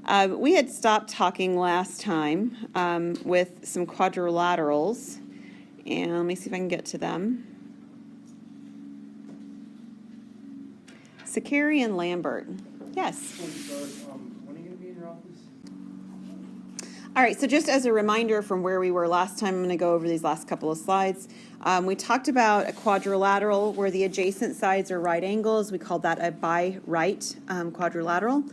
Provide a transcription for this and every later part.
We had stopped talking last time with some quadrilaterals, and let me see if I can get to them. Sakari and Lambert. Yes? When are you going to be in your office? All right, so just as a reminder from where we were last time, I'm going to go over these last couple of slides. We talked about a quadrilateral where the adjacent sides are right angles. We called that a bi-right quadrilateral.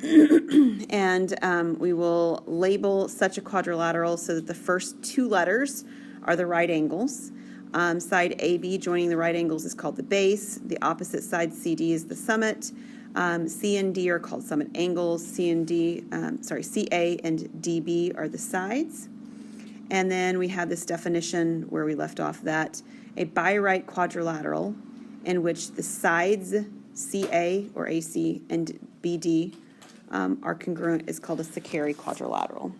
And we will label such a quadrilateral so that the first two letters are the right angles. Side AB joining the right angles is called the base. The opposite side CD is the summit. C and D are called summit angles. CA and DB are the sides. And then we have this definition where we left off that a bi-right quadrilateral in which the sides CA or AC and BD are congruent is called a Sakari quadrilateral.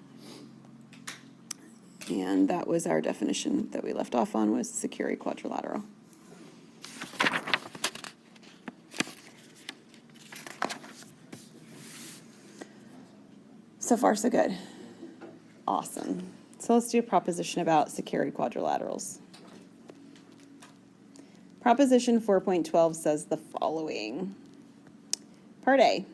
And that was our definition that we left off on, was Sakari quadrilateral. So far, so good. Awesome. So let's do a proposition about Sakari quadrilaterals. Proposition 4.12 says the following. Part A.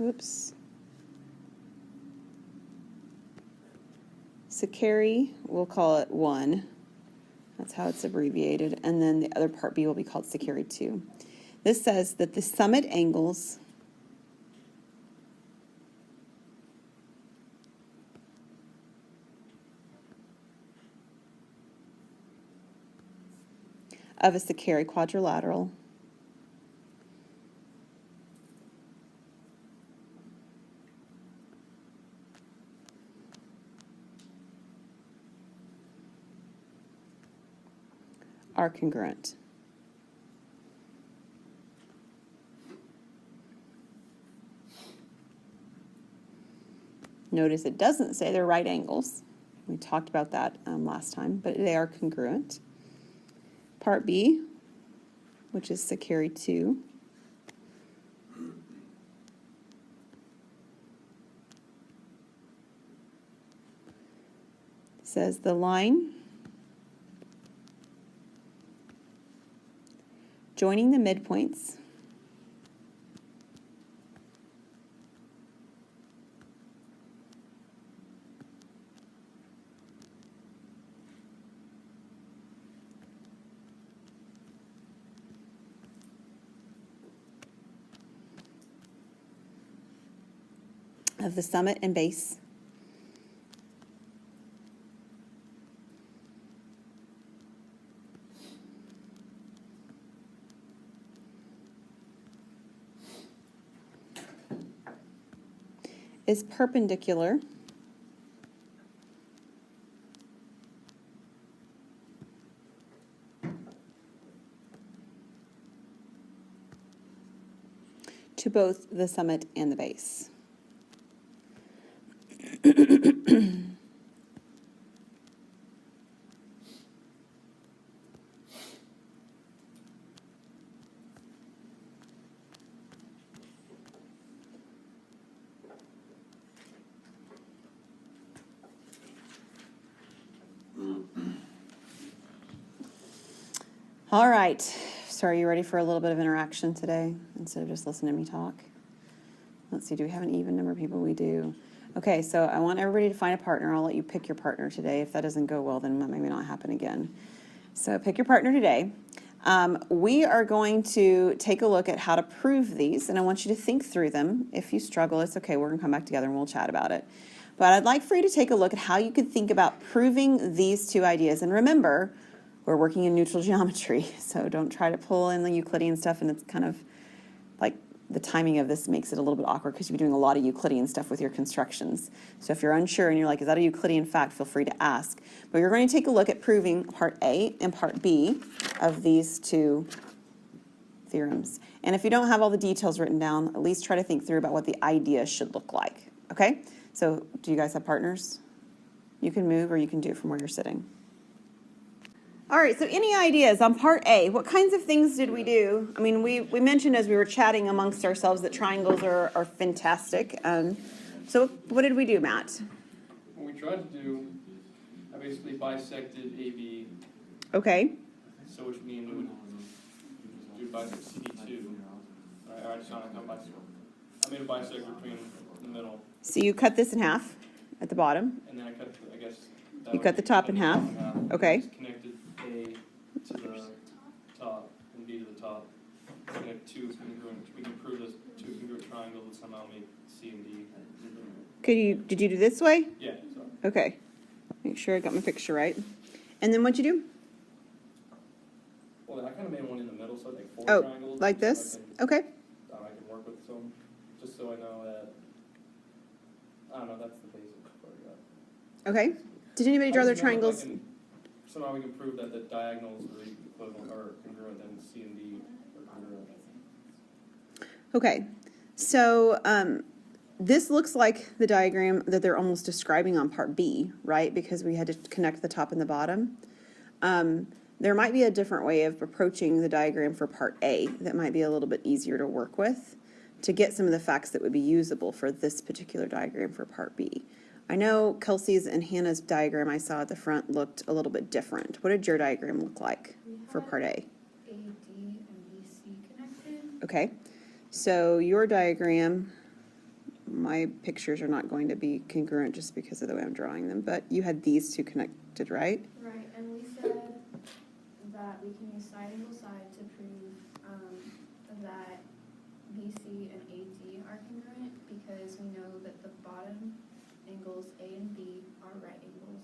Oops. Sakari, we'll call it 1. That's how it's abbreviated. And then the other part B will be called Sakari 2. This says that the summit angles of a Sakari quadrilateral are congruent. Notice it doesn't say they're right angles. We talked about that last time, but they are congruent. Part B, which is Sakari 2. Says the line joining the midpoints of the summit and base is perpendicular to both the summit and the base. All right, so are you ready for a little bit of interaction today instead of just listening to me talk? Let's see, do we have an even number of people? We do. Okay, so I want everybody to find a partner. I'll let you pick your partner today. If that doesn't go well, then that may not happen again. So pick your partner today. We are going to take a look at how to prove these, and I want you to think through them. If you struggle, it's okay. We're going to come back together and we'll chat about it. But I'd like for you to take a look at how you could think about proving these two ideas. And remember, we're working in neutral geometry, so don't try to pull in the Euclidean stuff, and it's kind of like the timing of this makes it a little bit awkward because you'll be doing a lot of Euclidean stuff with your constructions. So if you're unsure and you're like, is that a Euclidean fact, feel free to ask. But you're going to take a look at proving part A and part B of these two theorems. And if you don't have all the details written down, at least try to think through about what the idea should look like. Okay? So do you guys have partners? You can move or you can do it from where you're sitting. All right, so any ideas on part A? What kinds of things did we do? I mean, we mentioned as we were chatting amongst ourselves that triangles are fantastic. So what did we do, Matt? What we tried to do, I basically bisected AB, Okay. so which means we would do bisect CD2. I just not bisect. I made a bisect between the middle, So you cut this in half at the bottom. and then I cut, I guess. that You would cut the be top in half. Okay. Just connected A to the top and B to the top. Connect two congruent. We can prove those two congruent triangles and somehow make C and D. Did you do this way? Yeah. So. Okay. Make sure I got my picture right. And then what'd you do? Well, I kind of made one in the middle, so like four Oh, triangles. like this? Okay. I can work with some, just so I know that. I don't know. That's the basic part of that. Okay. Did anybody draw their I just know if I triangles? can- Somehow we can prove that the diagonals are equivalent or congruent, then C and D are congruent. Okay. So this looks like the diagram that they're almost describing on part B, right? Because we had to connect the top and the bottom. There might be a different way of approaching the diagram for part A that might be a little bit easier to work with to get some of the facts that would be usable for this particular diagram for part B. I know Kelsey's and Hannah's diagram I saw at the front looked a little bit different. What did your diagram look like for part A? AD and BC connected. Okay, so your diagram, my pictures are not going to be congruent just because of the way I'm drawing them, but you had these two connected, right? Right, and we said that we can use side angle side to prove that BC and AD are congruent because we know that the bottom angles A and B are right angles.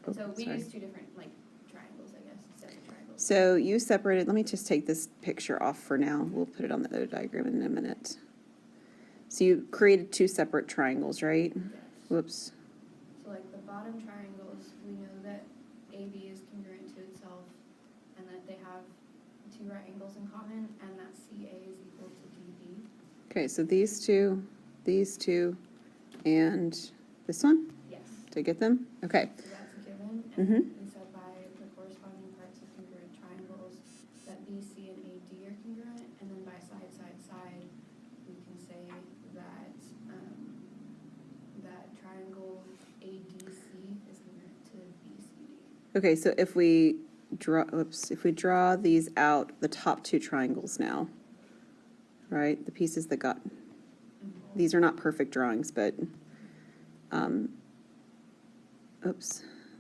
And so we sorry. use two different triangles, I guess, instead of triangles. So you separated, let me just take this picture off for now. We'll put it on the other diagram in a minute. So you created two separate triangles, right? Yes. Whoops. So like the bottom triangles, we know that AB is congruent to itself and that they have two right angles in common and that CA is equal to DB. Okay, so these two, and this one? Yes. Did I get them? Okay. So that's a given. And Mhm. we said by the corresponding parts of congruent triangles that BC and AD are congruent, and then by side, we can say that that triangle ADC is congruent to BCD. Okay, so if we draw these out, the top two triangles now, right? The pieces that got, these are not perfect drawings, but,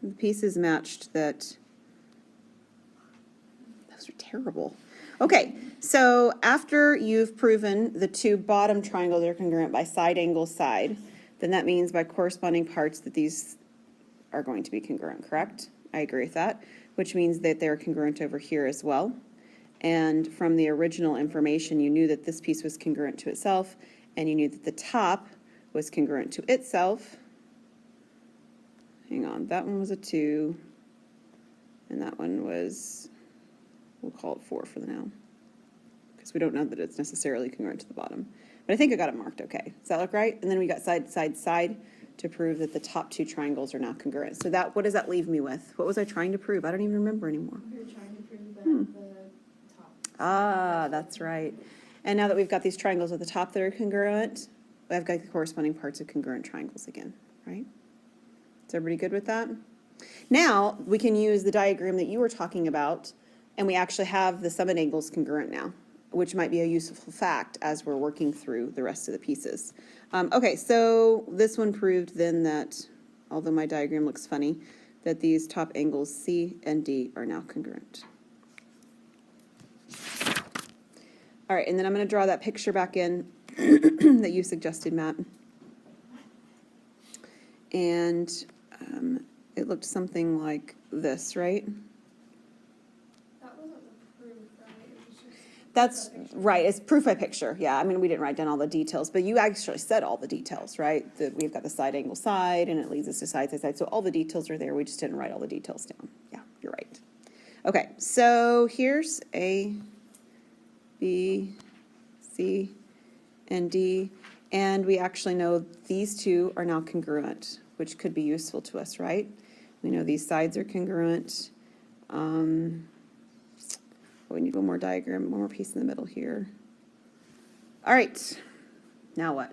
the pieces matched that, those are terrible. Okay, so after you've proven the two bottom triangles are congruent by side angle side, then that means by corresponding parts that these are going to be congruent, correct? I agree with that, which means that they're congruent over here as well. And from the original information, you knew that this piece was congruent to itself, and you knew that the top was congruent to itself. Hang on, that one was a 2, and that one was, we'll call it 4 for the now, because we don't know that it's necessarily congruent to the bottom. But I think I got it marked okay. Does that look right? And then we got side, side, side to prove that the top two triangles are now congruent. So that, what does that leave me with? What was I trying to prove? I don't even remember anymore. We were trying to prove that the top. Ah, that's right. And now that we've got these triangles at the top that are congruent, I've got the corresponding parts of congruent triangles again, right? Is everybody good with that? Now, we can use the diagram that you were talking about, and we actually have the summit angles congruent now, which might be a useful fact as we're working through the rest of the pieces. Okay, so this one proved then that, although my diagram looks funny, that these top angles C and D are now congruent. All right, and then I'm going to draw that picture back in that you suggested, Matt. And it looked something like this, right? That wasn't the proof, right? It was just. That's right, it's proof by picture. Yeah, I mean, we didn't write down all the details, but you actually said all the details, right? That we've got the side angle side, and it leads us to side, side, side. So all the details are there. We just didn't write all the details down. Yeah, you're right. Okay, so here's A, B, C, and D. And we actually know these two are now congruent, which could be useful to us, right? We know these sides are congruent. We need one more diagram, one more piece in the middle here. All right, now what?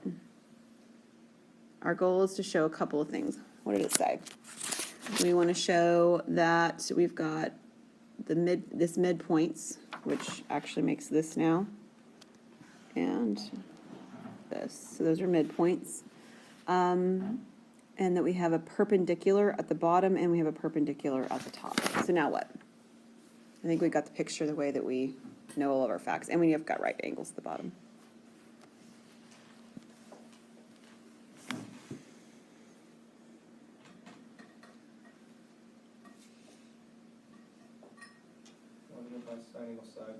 Our goal is to show a couple of things. What did it say? We want to show that we've got this midpoints, which actually makes this now, and this. So those are midpoints. And that we have a perpendicular at the bottom and we have a perpendicular at the top. So now what? I think we got the picture the way that we know all of our facts. And we have got right angles at the bottom. Well, then by side angle side,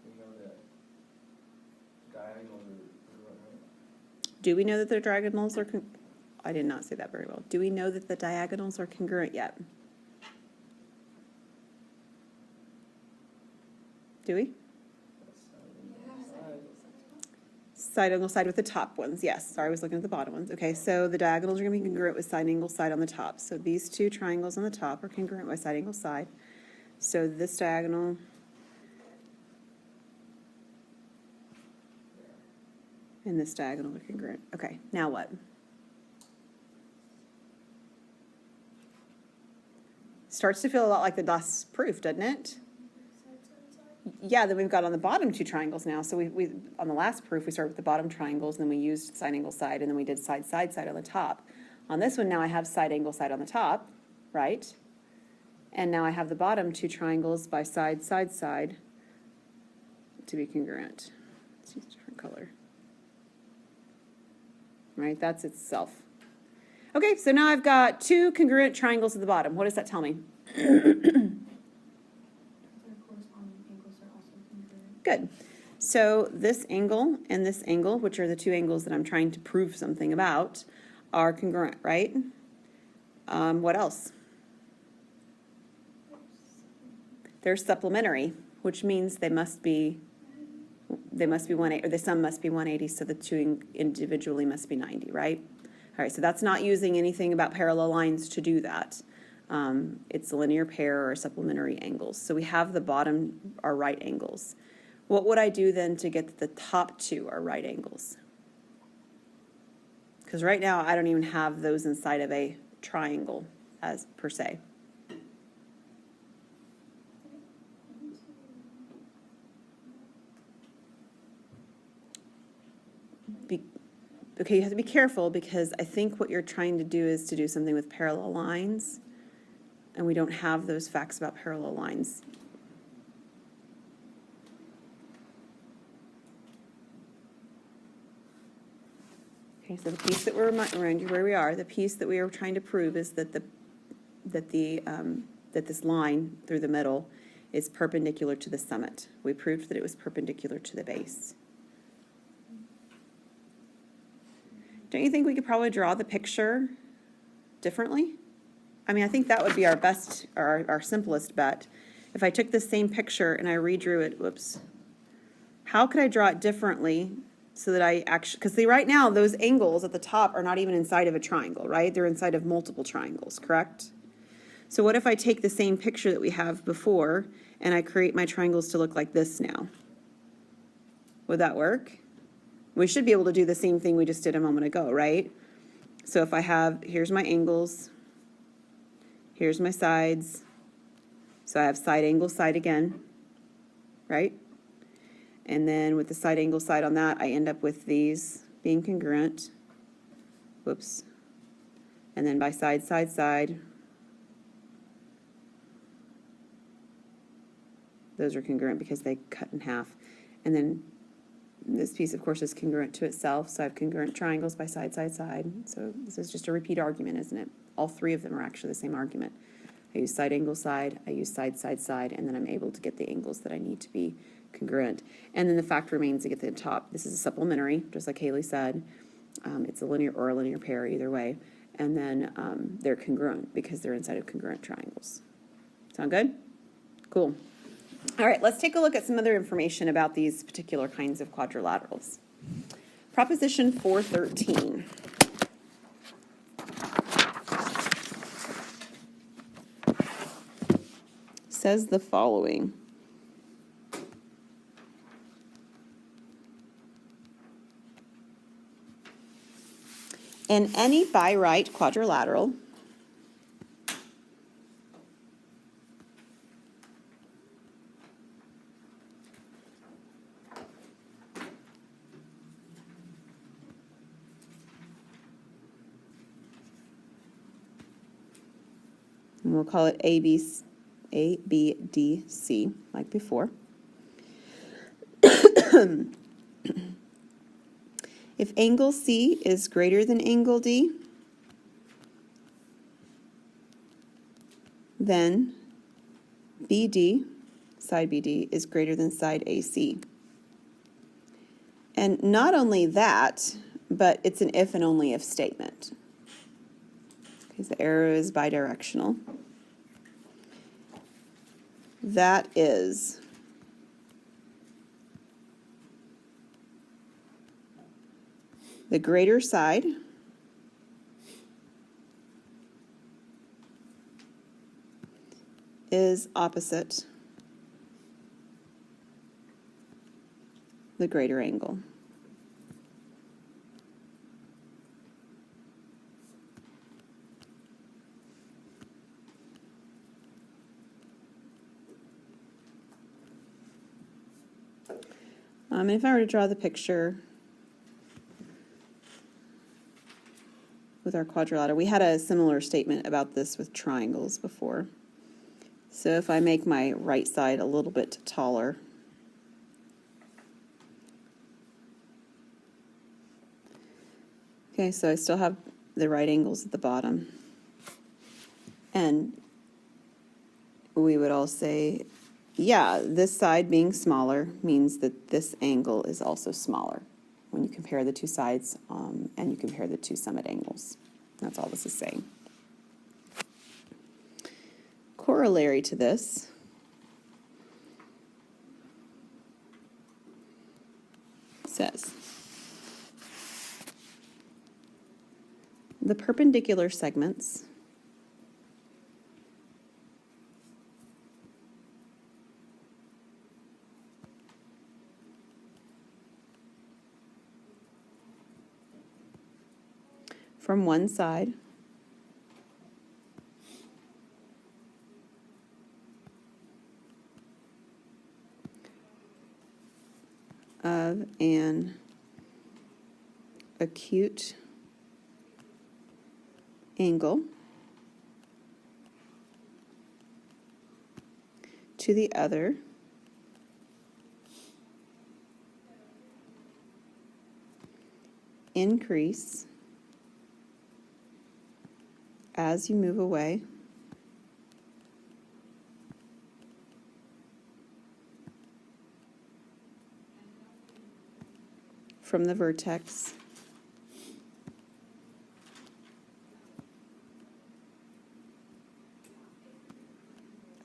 we know that diagonals are right. Do we know that the diagonals are, I did not say that very well. Do we know that the diagonals are congruent yet? Do we? Side angle side with the top ones, yes. Sorry, I was looking at the bottom ones. Okay, so the diagonals are going to be congruent with side angle side on the top. So these two triangles on the top are congruent with side angle side. So this diagonal and this diagonal are congruent. Okay, now what? Starts to feel a lot like the last proof, doesn't it? Yeah, then we've got on the bottom two triangles now. So we on the last proof, we started with the bottom triangles, and then we used side angle side, and then we did side on the top. On this one now I have side angle side on the top, right? And now I have the bottom two triangles by side to be congruent. Let's use a different color. Right, that's itself. Okay, so now I've got two congruent triangles at the bottom. What does that tell me? Good. So this angle and this angle, which are the two angles that I'm trying to prove something about, are congruent, right? What else? They're supplementary, which means they must be 180, or the sum must be 180, so the two individually must be 90, right? All right, so that's not using anything about parallel lines to do that. It's a linear pair or supplementary angles. So we have the bottom are right angles. What would I do then to get the top two are right angles? Because right now I don't even have those inside of a triangle as per se. Okay, you have to be careful because I think what you're trying to do is to do something with parallel lines, and we don't have those facts about parallel lines. Okay, so the piece that we're reminding you where we are, the piece that we are trying to prove is that that this line through the middle is perpendicular to the summit. We proved that it was perpendicular to the base. Don't you think we could probably draw the picture differently? I mean, I think that would be our best, or our simplest bet. If I took the same picture and I redrew it, whoops. How could I draw it differently so that I actually, because right now those angles at the top are not even inside of a triangle, right? They're inside of multiple triangles, correct? So what if I take the same picture that we have before and I create my triangles to look like this now? Would that work? We should be able to do the same thing we just did a moment ago, right? So if I have, here's my angles, here's my sides, so I have side angle side again, right? And then with the side angle side on that, I end up with these being congruent, whoops, and then by side, those are congruent because they cut in half. And then this piece, of course, is congruent to itself, so I have congruent triangles by side. So this is just a repeat argument, isn't it? All three of them are actually the same argument. I use side angle side, I use side, and then I'm able to get the angles that I need to be congruent. And then the fact remains to get to the top. This is a supplementary, just like Haley said. It's a linear or a linear pair, either way. And then they're congruent because they're inside of congruent triangles. Sound good? Cool. All right, let's take a look at some other information about these particular kinds of quadrilaterals. Proposition 413. says the following. In any by-right quadrilateral, and we'll call it A, B, D, C, like before. If angle C is greater than angle D, then BD, side BD, is greater than side AC. And not only that, but it's an if and only if statement, because the arrow is bidirectional. That is the greater side is opposite the greater angle. And if I were to draw the picture with our quadrilateral, we had a similar statement about this with triangles before. So if I make my right side a little bit taller, okay, so I still have the right angles at the bottom. And we would all say, yeah, this side being smaller means that this angle is also smaller when you compare the two sides and you compare the two summit angles. That's all this is saying. Corollary to this says, the perpendicular segments from one side of an acute angle to the other increase as you move away from the vertex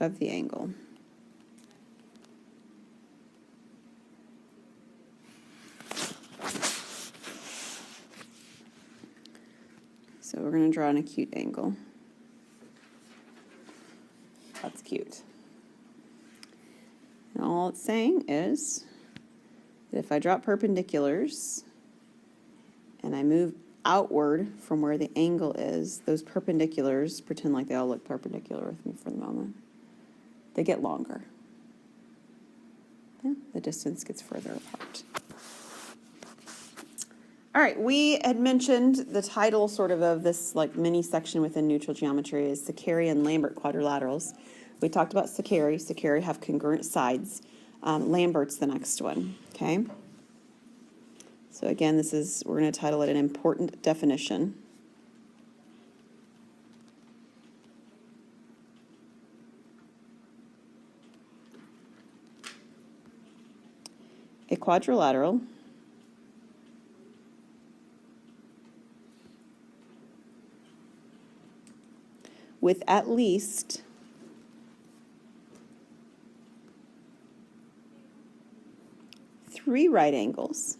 of the angle. So we're going to draw an acute angle. That's cute. And all it's saying is that if I drop perpendiculars and I move outward from where the angle is, those perpendiculars, pretend like they all look perpendicular with me for the moment, they get longer. Yeah, the distance gets further apart. All right, we had mentioned the title sort of this like mini section within neutral geometry is Sakari and Lambert quadrilaterals. We talked about Sakari. Sakari have congruent sides. Lambert's the next one, okay? So again, we're going to title it an important definition. A quadrilateral with at least three right angles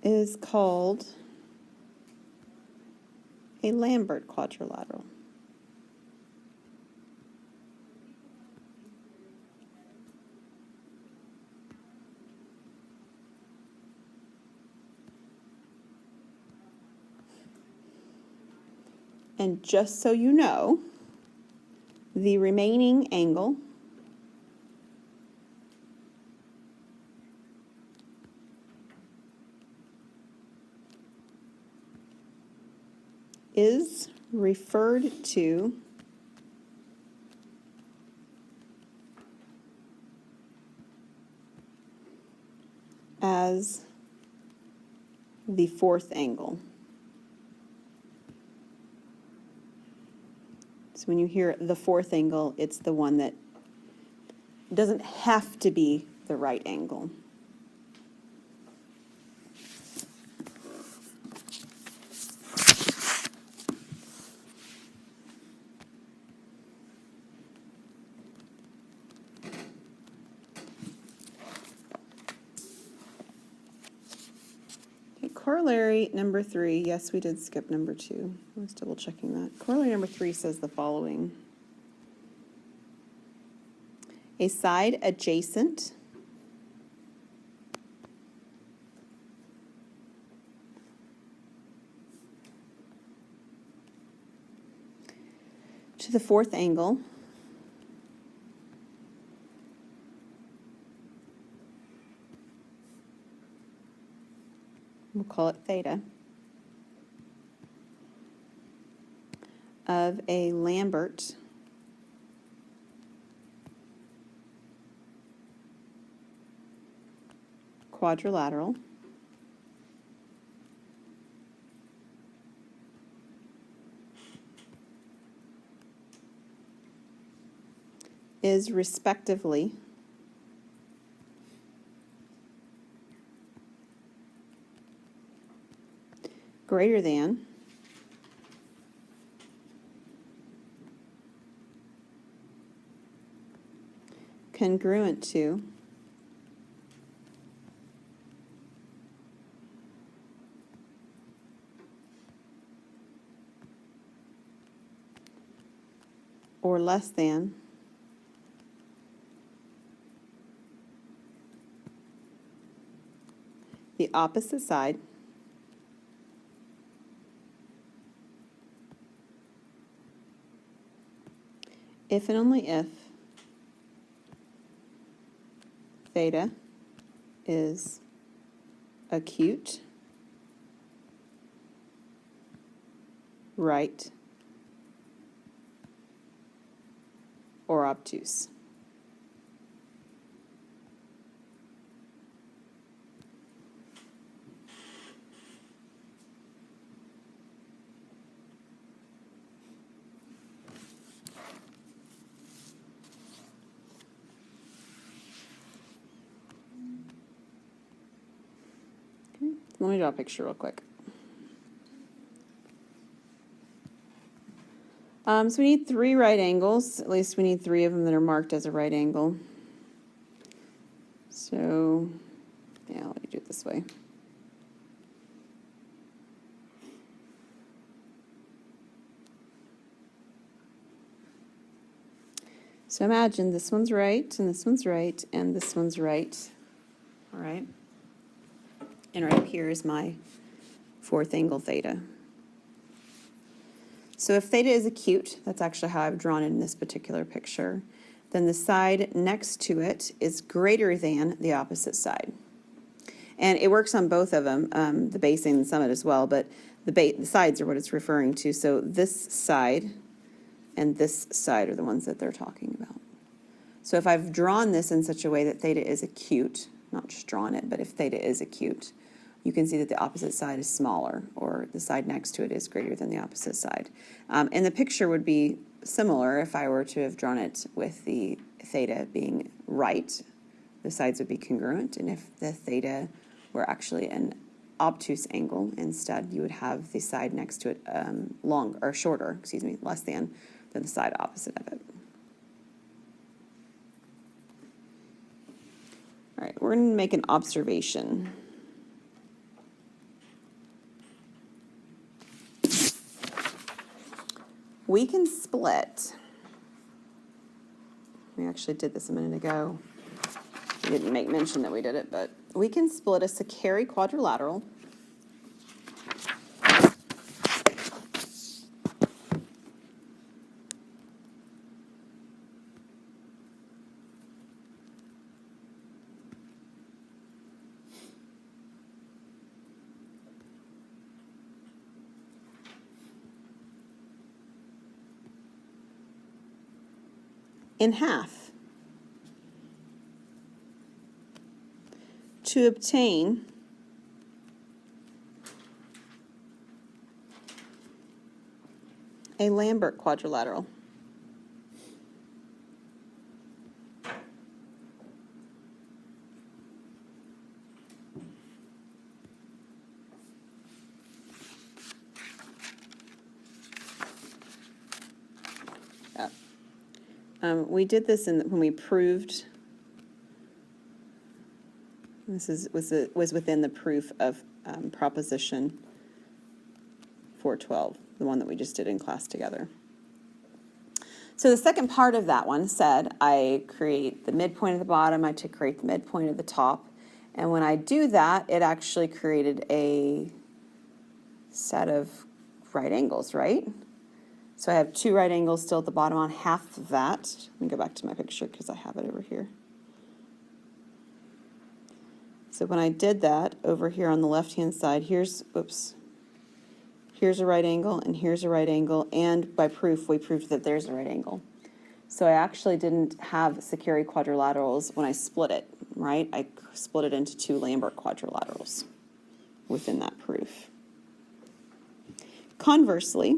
is called a Lambert quadrilateral. And just so you know, the remaining angle is referred to as the fourth angle. So when you hear the fourth angle, it's the one that doesn't have to be the right angle. Okay, corollary number 3. Yes, we did skip number 2. I was double checking that. Corollary number 3 says the following. A side adjacent to the fourth angle we'll call it theta, of a Lambert quadrilateral is respectively greater than congruent to or less than the opposite side if and only if theta is acute, right, or obtuse. Okay, let me draw a picture real quick. So we need 3 right angles. At least we need 3 of them that are marked as a right angle. So, yeah, let me do it this way. So imagine this one's right, and this one's right, and this one's right. All right? And right here is my fourth angle theta. So if theta is acute, that's actually how I've drawn it in this particular picture, then the side next to it is greater than the opposite side. And it works on both of them, the base and the summit as well, but the sides are what it's referring to. So this side and this side are the ones that they're talking about. So if I've drawn this in such a way that theta is acute, not just drawn it, but if theta is acute, you can see that the opposite side is smaller, or the side next to it is greater than the opposite side. And the picture would be similar if I were to have drawn it with the theta being right. The sides would be congruent, and if the theta were actually an obtuse angle, instead you would have the side next to it less than the side opposite of it. All right, we're going to make an observation. we can split. We actually did this a minute ago. We didn't make mention that we did it, but we can split a Sakari quadrilateral in half to obtain a Lambert quadrilateral. We did this when we proved. This was within the proof of proposition 412, the one that we just did in class together. So the second part of that one said I create the midpoint of the bottom, I create the midpoint of the top, and when I do that, it actually created a set of right angles, right? So I have two right angles still at the bottom on half of that. Let me go back to my picture because I have it over here. So when I did that over here on the left-hand side, here's a right angle and here's a right angle, and by proof we proved that there's a right angle. So I actually didn't have Sakari quadrilaterals when I split it, right? I split it into two Lambert quadrilaterals within that proof. Conversely,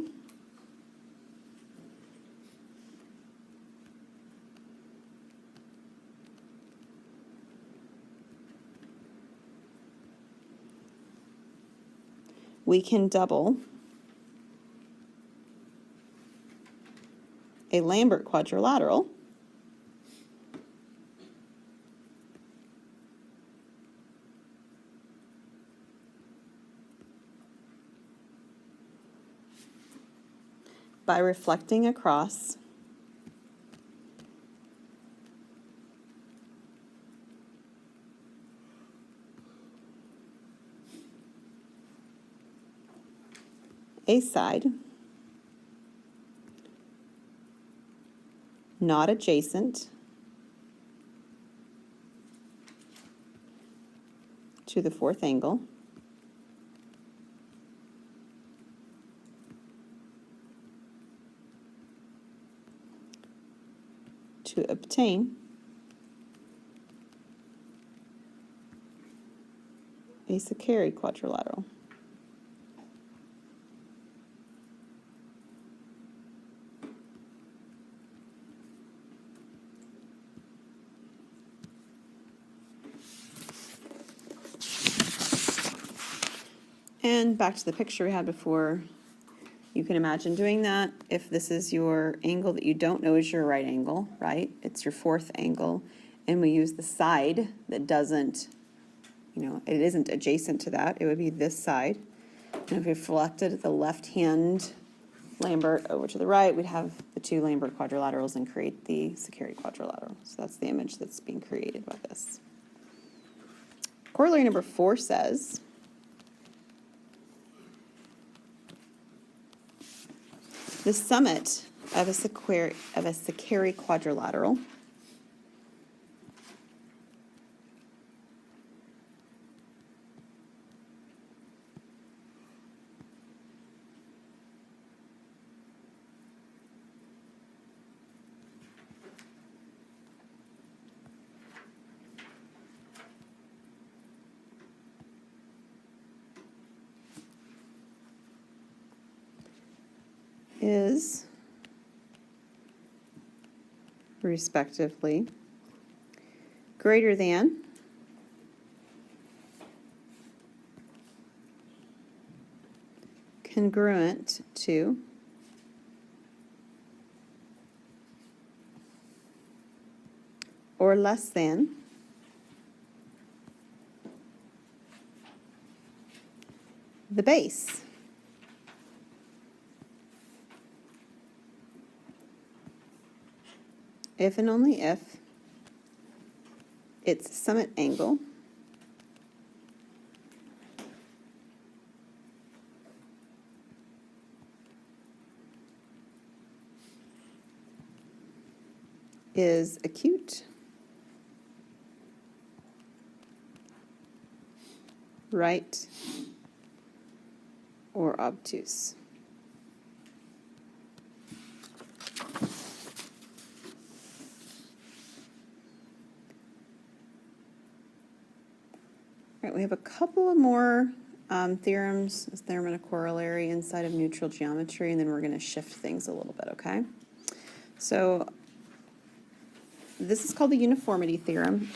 we can double a Lambert quadrilateral by reflecting across a side not adjacent to the fourth angle to obtain a Sakari quadrilateral. And back to the picture we had before, you can imagine doing that if this is your angle that you don't know is your right angle, right? It's your fourth angle, and we use the side that doesn't, it isn't adjacent to that. It would be this side. And if we reflected the left-hand Lambert over to the right, we'd have the two Lambert quadrilaterals and create the Sakari quadrilateral. So that's the image that's being created by this. Corollary number 4 says, the summit of a Sakari quadrilateral is respectively greater than congruent to or less than the base. if and only if its summit angle is acute, right, or obtuse. All right, we have a couple of more theorems, this theorem and a corollary inside of neutral geometry, and then we're going to shift things a little bit, okay? So this is called the uniformity theorem.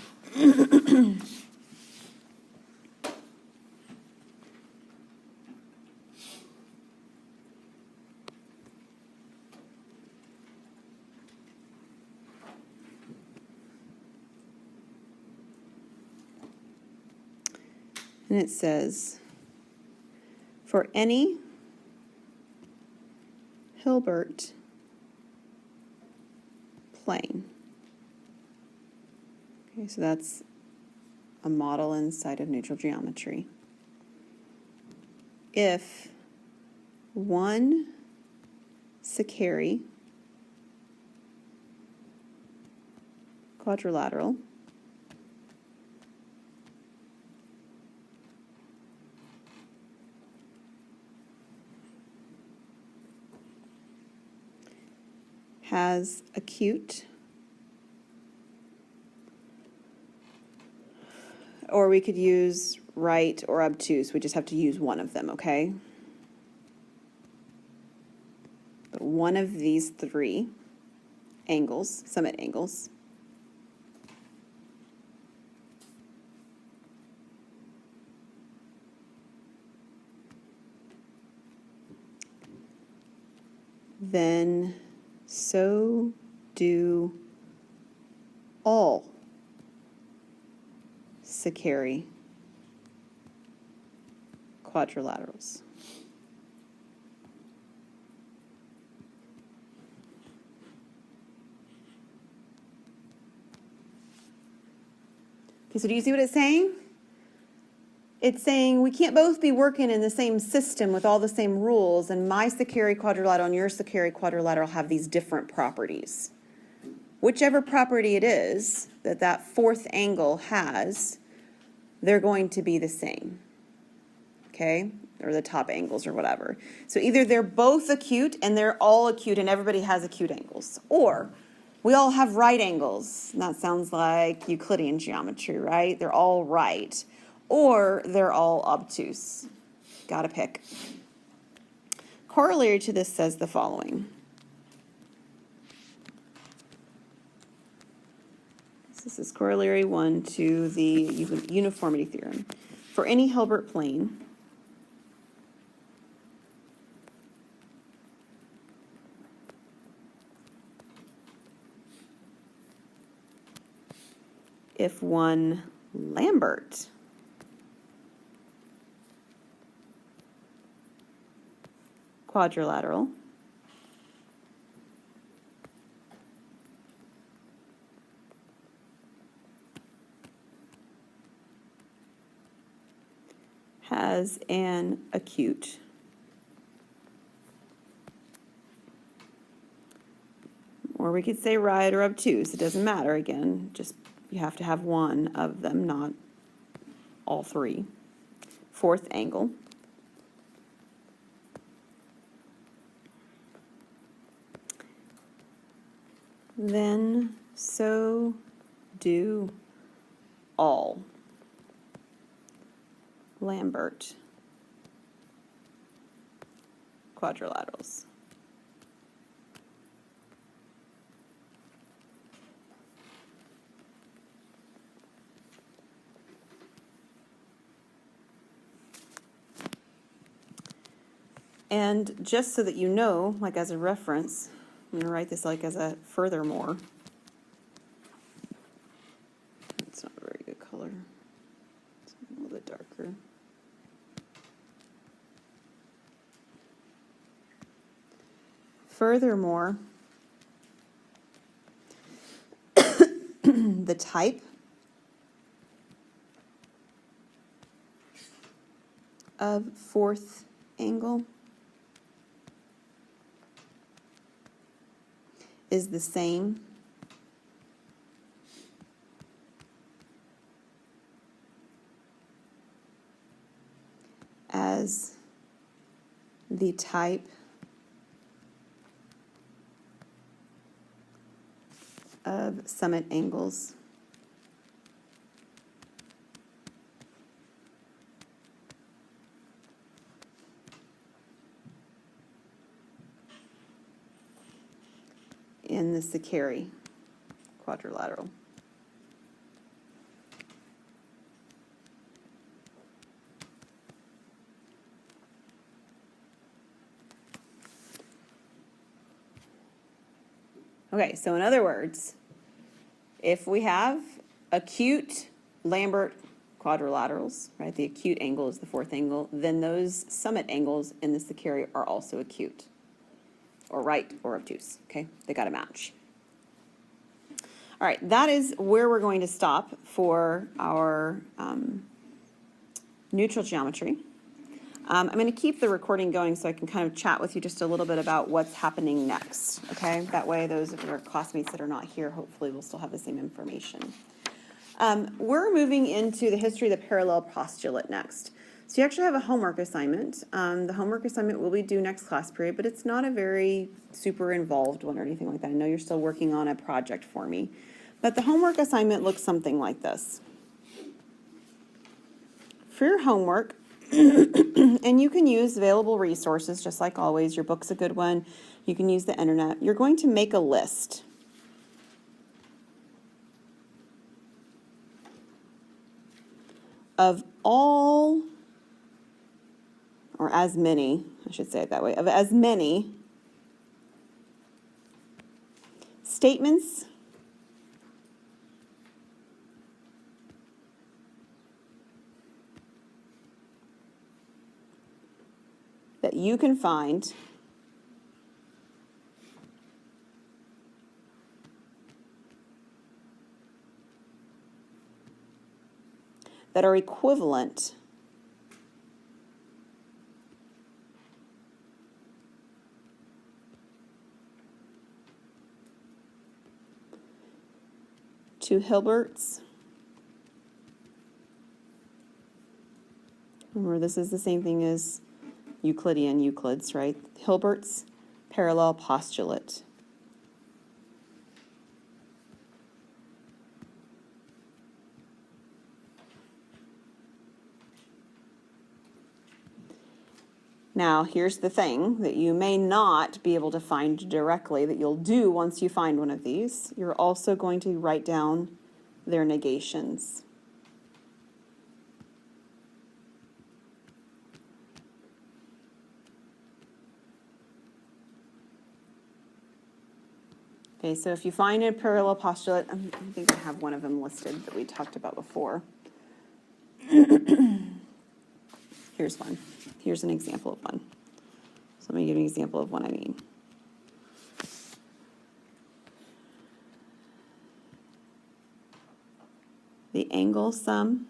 And it says, for any Hilbert plane. Okay, so that's a model inside of neutral geometry. If one Sakari quadrilateral has acute, or we could use right or obtuse. We just have to use one of them, okay? But one of these three angles, summit angles, then so do all Sakari quadrilaterals. Okay, so do you see what it's saying? It's saying we can't both be working in the same system with all the same rules, and my Sakari quadrilateral and your Sakari quadrilateral have these different properties. Whichever property it is that that fourth angle has, they're going to be the same, okay? Or the top angles or whatever. So either they're both acute and they're all acute and everybody has acute angles, or we all have right angles. And that sounds like Euclidean geometry, right? They're all right. Or they're all obtuse. Gotta pick. Corollary to this says the following. This is corollary 1 to the uniformity theorem. For any Hilbert plane, if one Lambert quadrilateral has an acute or we could say right or obtuse, it doesn't matter, again, just you have to have one of them, not all three. Fourth angle. Then so do all Lambert quadrilaterals. And just so that you know, like as a reference, I'm going to write this like as a furthermore. It's not a very good color. It's a little bit darker. Furthermore, the type of fourth angle is the same as the type of summit angles in the Lamberts Quadrilateral. Okay, so in other words, if we have acute Lambert quadrilaterals, right, the acute angle is the fourth angle, then those summit angles in the Lamberts are also acute, or right, or obtuse, okay? They got to match. All right, that is where we're going to stop for our neutral geometry. I'm going to keep the recording going so I can kind of chat with you just a little bit about what's happening next, okay? That way those of our classmates that are not here hopefully will still have the same information. We're moving into the history of the parallel postulate next. So you actually have a homework assignment. The homework assignment will be due next class period, but it's not a very super involved one or anything like that. I know you're still working on a project for me. But the homework assignment looks something like this. For your homework, and you can use available resources, just like always. Your book's a good one. You can use the internet. You're going to make a list of all, or as many, I should say it that way, of as many statements that you can find that are equivalent to Hilbert's. Remember, this is the same thing as Euclid's, right? Hilbert's parallel postulate. Now, here's the thing that you may not be able to find directly that you'll do once you find one of these. You're also going to write down their negations. Okay, so if you find a parallel postulate, I think I have one of them listed that we talked about before. Here's one. Here's an example of one. So let me give you an example of what I mean. The angle sum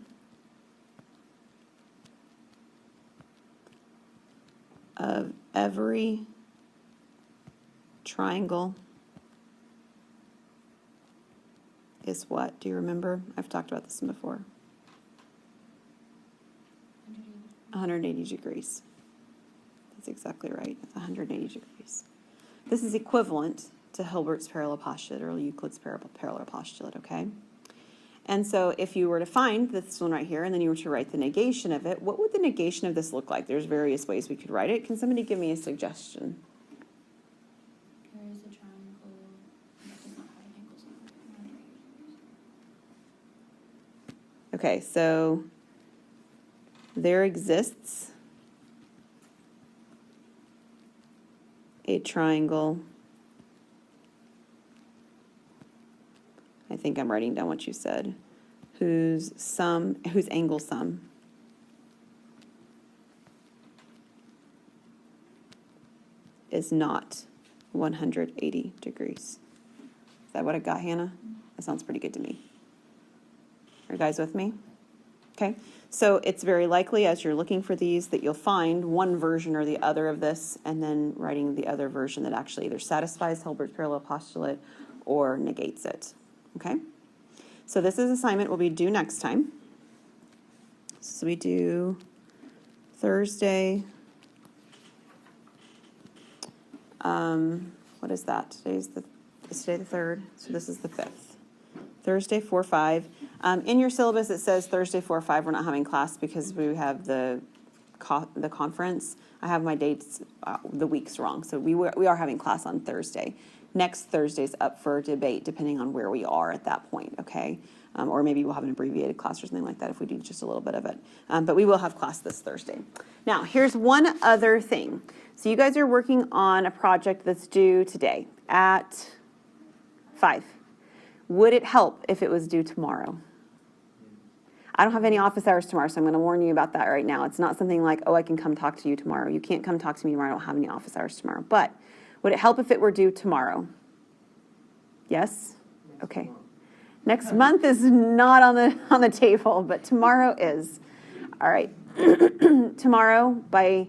of every triangle is what? Do you remember? I've talked about this before. 180 degrees. That's exactly right. It's 180 degrees. This is equivalent to Hilbert's parallel postulate or Euclid's parallel postulate, okay? And so if you were to find this one right here and then you were to write the negation of it, what would the negation of this look like? There's various ways we could write it. Can somebody give me a suggestion? There is a triangle that does not have angles on it. Okay, so there exists a triangle. I think I'm writing down what you said. Whose angle sum is not 180 degrees. Is that what I got, Hannah? That sounds pretty good to me. Are you guys with me? Okay, so it's very likely as you're looking for these that you'll find one version or the other of this and then writing the other version that actually either satisfies Hilbert's parallel postulate or negates it. Okay, so this is assignment will be due next time. So we do Thursday. What is that? Is today the 3rd, so this is the 5th. Thursday 4-5. In your syllabus it says Thursday 4-5. We're not having class because we have the conference. I have my dates, the weeks wrong, so we are having class on Thursday. Next Thursday's up for debate depending on where we are at that point, okay? Or maybe we'll have an abbreviated class or something like that if we do just a little bit of it. But we will have class this Thursday. Now, here's one other thing. So you guys are working on a project that's due today at 5. Would it help if it was due tomorrow? I don't have any office hours tomorrow, so I'm going to warn you about that right now. It's not something like, oh, I can come talk to you tomorrow. You can't come talk to me tomorrow. I don't have any office hours tomorrow. But would it help if it were due tomorrow? Yes? Okay. Next month is not on the table, but tomorrow is. All right. Tomorrow by,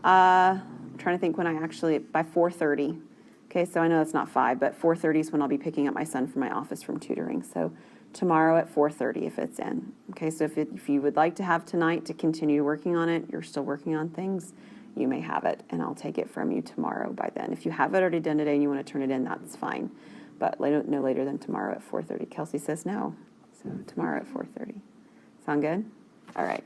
I'm trying to think when by 4:30. Okay, so I know it's not 5, but 4:30 is when I'll be picking up my son from my office from tutoring. So tomorrow at 4:30 if it's in. Okay, so if you would like to have tonight to continue working on it, you're still working on things, you may have it, and I'll take it from you tomorrow by then. If you have it already done today and you want to turn it in, that's fine. But no later than tomorrow at 4:30. Kelsey says no, so tomorrow at 4:30. Sound good? All right.